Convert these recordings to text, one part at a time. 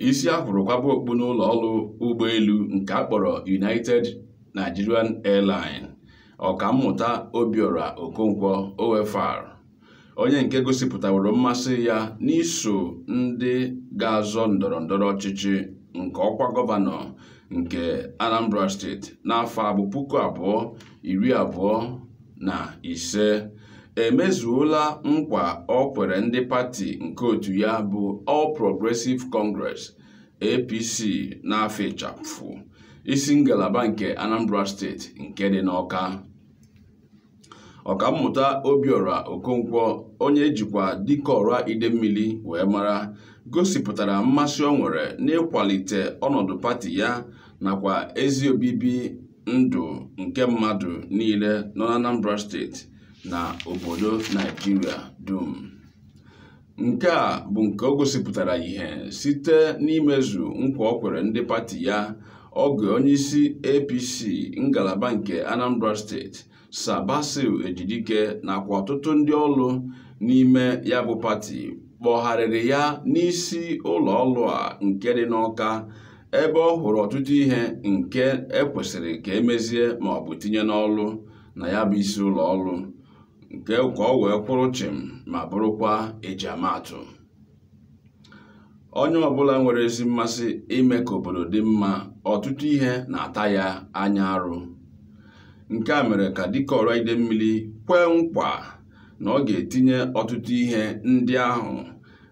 isi ahụrụkwaba okpu n'ụlọ ọrụ ụgbọelu nke akpọrọ United Nigerian Airlines, ọkammụta Obiora Okonkwo OFR, onye nke gosipụtaworo mmasị ya n'iso ndị ga-azọ ndọrọndọrọ ọchịchị nke ọkwa gọvanọ nke Anambra steeti n'afọ abụ 2025, emezuola nkwa ọ kwere ndị pati nke otu ya bụ All Progressive Congress APC n'afọ ịchafụ isi ngalaba nke Anambra steeti nke dị n'Awka. Ọkammụta Obiora Okonkwo, onye jikwa Dikeọra Idemmili wee mara, gosipụtara mmasị o nwere n'ịkwalite ọnọdụ pati ya nakwa ezi obibi ndụ nke mmadụ niile nọ n'Anambra steeti na obodo Naijiria dum. Nke a bụ nke o gosipụtara ihe site n'imezu nkwa o kwere ndị pati ya oge onyeisi APC ngalaba nke Anambra steeti Sir Basil Ejidike nakwa ọtụtụ ndị ọrụ n'ime ya bụ pati kpọgharịrị ya n'isi ụlọ ọrụ a nke dị n'Awka, ebe ọ hụrụ ọtụtụ ihe nke ekwesịrị ka emezie ma ọ bụ tinye n'ọrụ na ya bụ isi ụlọ ọrụ nke ka ọ wee kwụrụ chịm ma bụrụkwa ejiamaatụ. Onye ọbụla nwere ezi mmasị ime ka obodo dị mma, ọtụtụ ihe na-ata ya anya arụ. Nke a mere ka Dikeọra Idemmili kwee nkwa na ọ ga-etinye ọtụtụ ihe ndị ahụ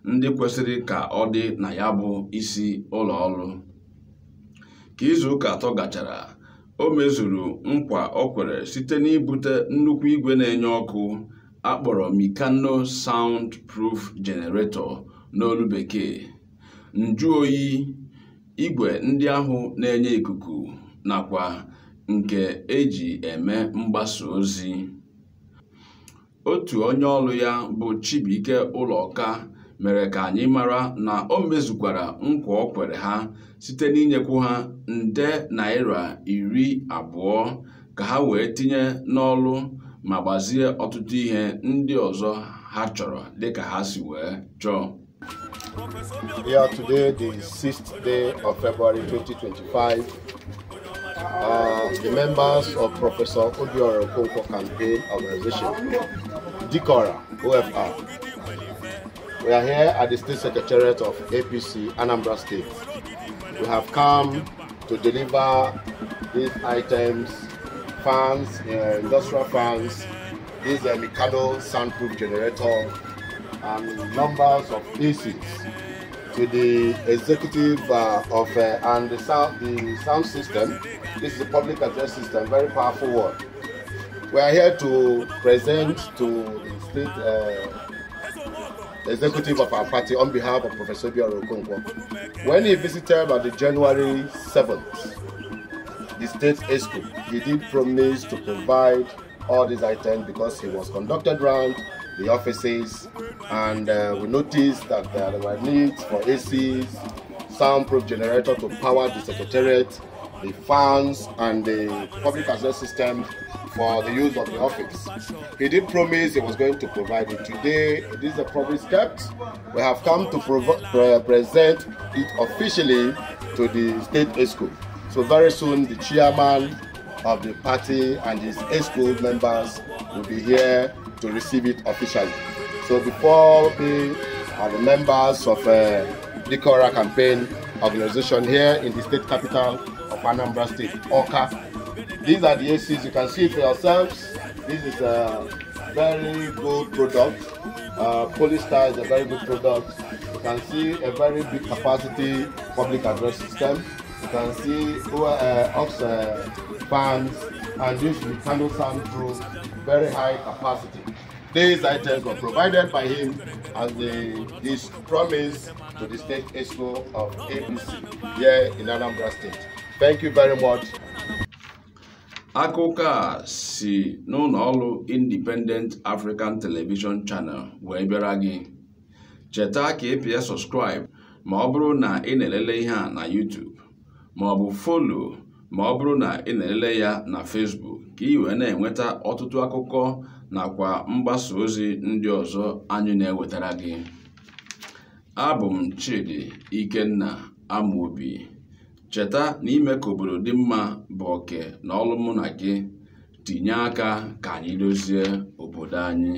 ndị kwesịrị ka ọ dị na ya bụ isi ụlọ ọrụ. Ka izuụka 3 gachara, o mezuru nkwa o kwere site n'ibute nnukwu igwe na-enye ọkụ akpọrọ Mikano Soundproof Generator n'olu bekee, nju oyi, igwe ndị ahụ na-enye ikuku nakwa nke eji eme mgbasa ozi. Otu onye ọrụ ya bụ Chibuike Ụlọka mere ka anyị mara na o mezukwara nkwa o kwere ha site n'inyekwu ha nde naira 20 ka ha wee tinye n'ọrụ ma gbazie ọtụtụ ihe ndị ọzọ ha chọrọ dịka ha si wee chọọ. Yeah, today, the 6th day of February 2025, the members of Professor Obiora Okonkwo campaign organization, Dikeọra OFR, we are here at the State Secretariat of APC, Anambra State. We have come to deliver these items, fans, industrial fans, this Mikano soundproof generator, and numbers of ACs to the executive and the sound system. This is a public address system, very powerful one. We are here to present to the state executive of our party on behalf of Professor Obiora Okonkwo. When he visited on the January 7th, the state ESCO, he did promise to provide all these items because he was conducted around the offices, and we noticed that there were needs for ACs, soundproof generator to power the secretariat, the fans, and the public address system for the use of the office. He did promise he was going to provide it. Today, this is a promise kept. We have come to present it officially to the state ESCO. So very soon, the chairman of the party and his ESCO members will be here to receive it officially. So before we are the members of Dikeọra campaign organization here in the state capital of Anambra State, Awka. These are the ACs. You can see for yourselves. This is a very good product. Polystar is a very good product. You can see a very big capacity public address system. You can see aux fans, and this Mikano soundproof, very high capacity. These items were provided by him as his promise to the state ESCO of APC here in Anambra State. Thank you very much. Akụkọ a si n'ụlọ ọrụ Independent African Television Channel wee bịara gị. Cheta ka ịpịa subscribe ma ọ bụrụ na ị na-elele ihe a na YouTube, ma ọ bụ follow ma ọ bụrụ na ị na-elele ya na Facebook, ka ị wee na-enweta ọtụtụ akụkọ nakwa mgbasa ozi ndị ọzọ anyị na-ewetara gị. Abụ m Chidi Ikenna Amobi. Cheta na ime ka obodo dị mma bụ oke na ọlụ mụ na gị. Tinye aka ka anyị dozie obodo anyị.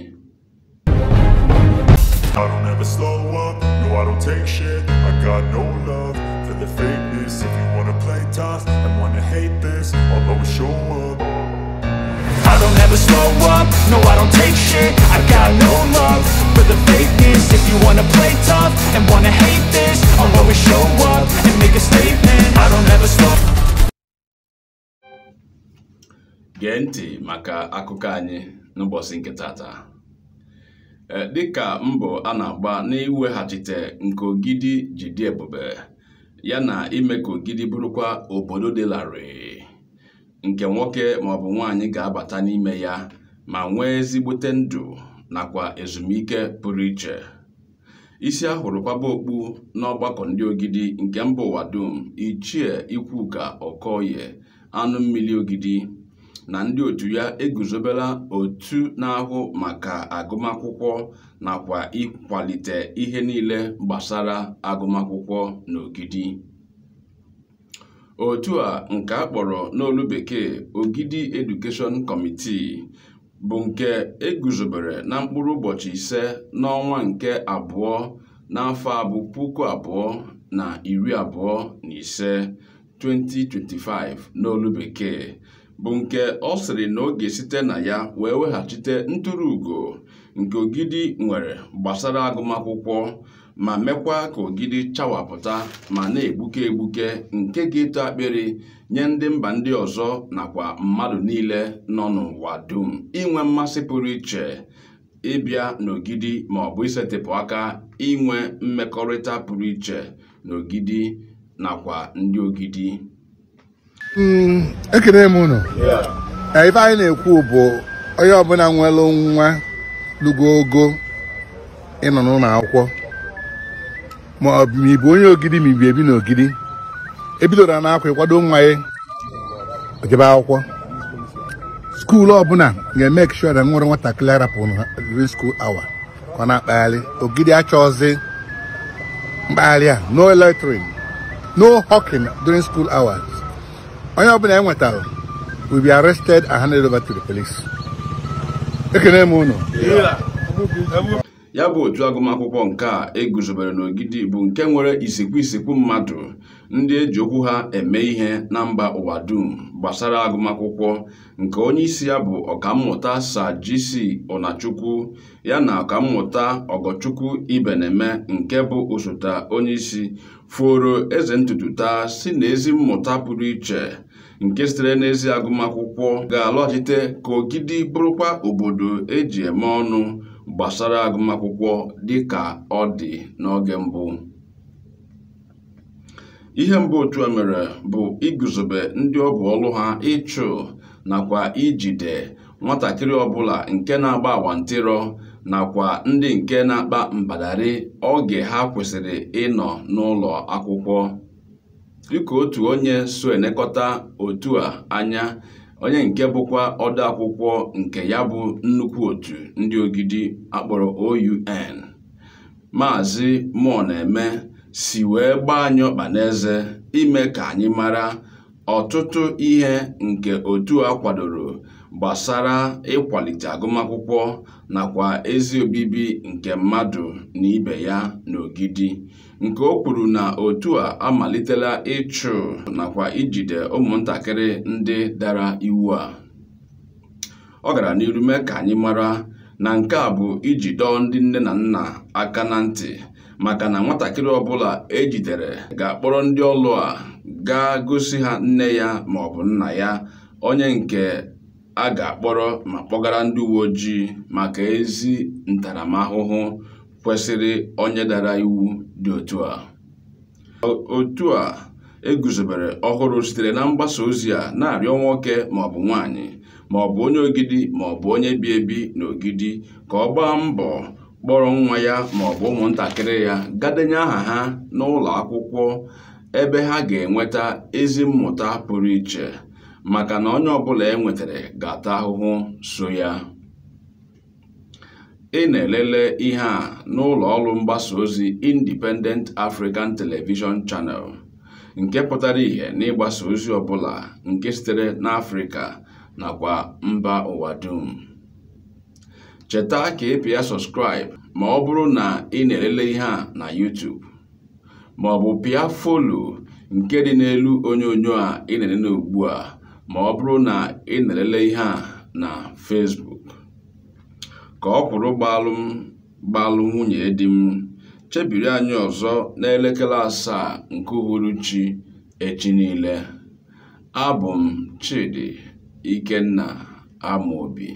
I don't ever slow up, no I don't take shit. I got no love for the fakeness. If you wanna play tough and wanna hate this, I'll always show up. I don't ever slow up, no I don't take shit. I got no love for the fakeness. If you wanna play tough and wanna hate this, I'll always show up and make a statement. I don't ever slow. Gee ntị maka akụkọ anyị n'ụbọchị nke tata. Dịka mbọ a na-agba n'iweghachite nke Ogidi ji dị ebube ya na ime ka Ogidi bụrụkwa obodo dị larịị nke nwoke maọbụ nwaanyị ga-abata n'ime ya ma nwee ezigbote ndụ nakwa ezumike pụrụ iche. Isi ahụrụkwaba okpu n'ọgbakọ ndị Ogidi nke mba ụwa dum Ichie Ikwuka Okoye Anụ Mmili Ogidi na ndị otu ya eguzobela otu na-ahụ maka agụmakwụkwọ nakwa ịkwalite ihe niile gbasara agụmakwụkwọ n'Ogidi. Otu a nke a kpọrọ n'olu bekee Ogidi Education Committee bụ nke eguzobere na mkpụrụ ụbọchị 5 n'ọnwa nke 2 n'afọ abụ 2025 2025 n'olu bekee bụ nke ọ sịrị na oge site na ya wee weghachite ntụrụugo nke Ogidi nwere gbasara agụmakwụkwọ ma mekwa ka Ogidi chawapụta ma na-egbuke nke ga-eto akpịrị nye ndị mba ndị ọzọ nakwa mmadụ niile nọ n'ụwa dum inwe mmasị pụrụ iche ịbịa n'Ogidi ma ọ bụ isetịpụ aka inwe mmekọrịta pụrụ iche n'Ogidi nakwa ndị Ogidi. Ekene m unu. Ife anyị na-ekwu bụ onye ọbụla nwere nwa lugo ogo ịnọ n'ụlọ akwụkwọ ma ọ bụ ibu onye Ogidi ma ibu ebi n'Ogidi ebidoro n'akwa ịkwado nwa ya ojebe akwụkwọ. Skuulu ọbụla ga-emeke sure na nwere nwatakịrị arapụ during school hour ka ọ na-akpagharị. Ogidi achọghịzị mkpagharị a. No loitering, no hawking during school hours. Onye ọbụla enwetara will be arrested and handed over to the police. Ekene m unu. Ya bụ otu agụmakwụkwọ nke a eguzobere n'Ogidi bụ nke nwere isekwu mmadụ ndị eji okwu ha eme ihe na mba ụwa dum gbasara agụmakwụkwọ nke onye isi ya bụ Ọkammụta Sir G.C. Onachukwu ya na Ọkammụta Ogochukwu Ibeneme nke bụ osote onye isi foro eze ntụtụta si na ezi mmụta pụrụ iche nke sitere n'ezi agụmakwụkwọ ga-alọghachite ka Ogidi bụrụkwa obodo eji eme ọnụ gbasara agụmakwụkwọ dịka ọ dị n'oge mbụ. Ihe mbụ otu a mere bụ iguzobe ndị ọ bụ ọlụ ha ịchụ nakwa ijide nwatakịrị ọbụla nke na-agba awantịrọ nakwa ndị nke na-akpa mbadari oge ha kwesịrị ịnọ n'ụlọ akwụkwọ. Dịka otu onye so enekọta otu a anya, onye nke bụkwa ọde akwụkwọ nke ya bụ nnukwu otu ndị Ogidi akpọrọ OUN, Maazị Moneme si wee gbaa anyị ọkpa n'eze ime ka anyị mara ọtụtụ ihe nke otu a kwadoro gbasara ịkwalite agụmakwụkwọ nakwa ezi obibi nke mmadụ na ibe ya n'Ogidi, nke o kwuru na otu a amalitela ịchụ nakwa ijide ụmụntakịrị ndị dara iwu a. Ọ gara n'iru mee ka anyị mara na nke a bụ iji dọọ ndị nne na nna aka na ntị maka na nwatakịrị ọbụla ejidere ga-akpọrọ ndị ọlụ a gaa gosi ha nne ya ma ọ bụ nna ya, onye nke a ga-akpọrọ ma kpọgara ndị uwe ojii maka ezi ntaramahụhụ kwesịrị onye dara iwu dị otu a. Otu a eguzobere ọhụrụ sitere na mgbasa ozi a na-arịọ nwoke ma ọ bụ nwaanyị ma ọ bụ onye Ogidi ma ọ bụ onye bi ebi n'Ogidi ka ọ gbaa mbọ kpọrọ nwa ya ma ọ bụ ụmụntakịrị ya gadenye aha ha n'ụlọ akwụkwọ ebe ha ga-enweta ezi mmụta pụrụ iche maka na onye ọbụla enwetara ga-ata ahụhụ so ya. ị na-elele ihe a n'ụlọ ọrụ mgbasa ozi Independent African Television Channel, nke pụtara ihe n'ịgbasa ozi ọbụla nke sitere n'Afrịka nakwa mba ụwa dum. Cheta ka ị pịa subscribe ma ọ bụrụ na ị na-elele ihe a na YouTube, ma ọ bụ pịa follow nke dị n'elu onyonyo a ị na-elele ugbu a ma ọ bụrụ na ị na-elele ihe a na Facebook. Ka ọ kwụrụ gbalụ nwunye di m, chebiri anyị ọzọ n'elekere 7 nke uhuruchi echi niile. Abụ m Chidi Ikenna Amobi.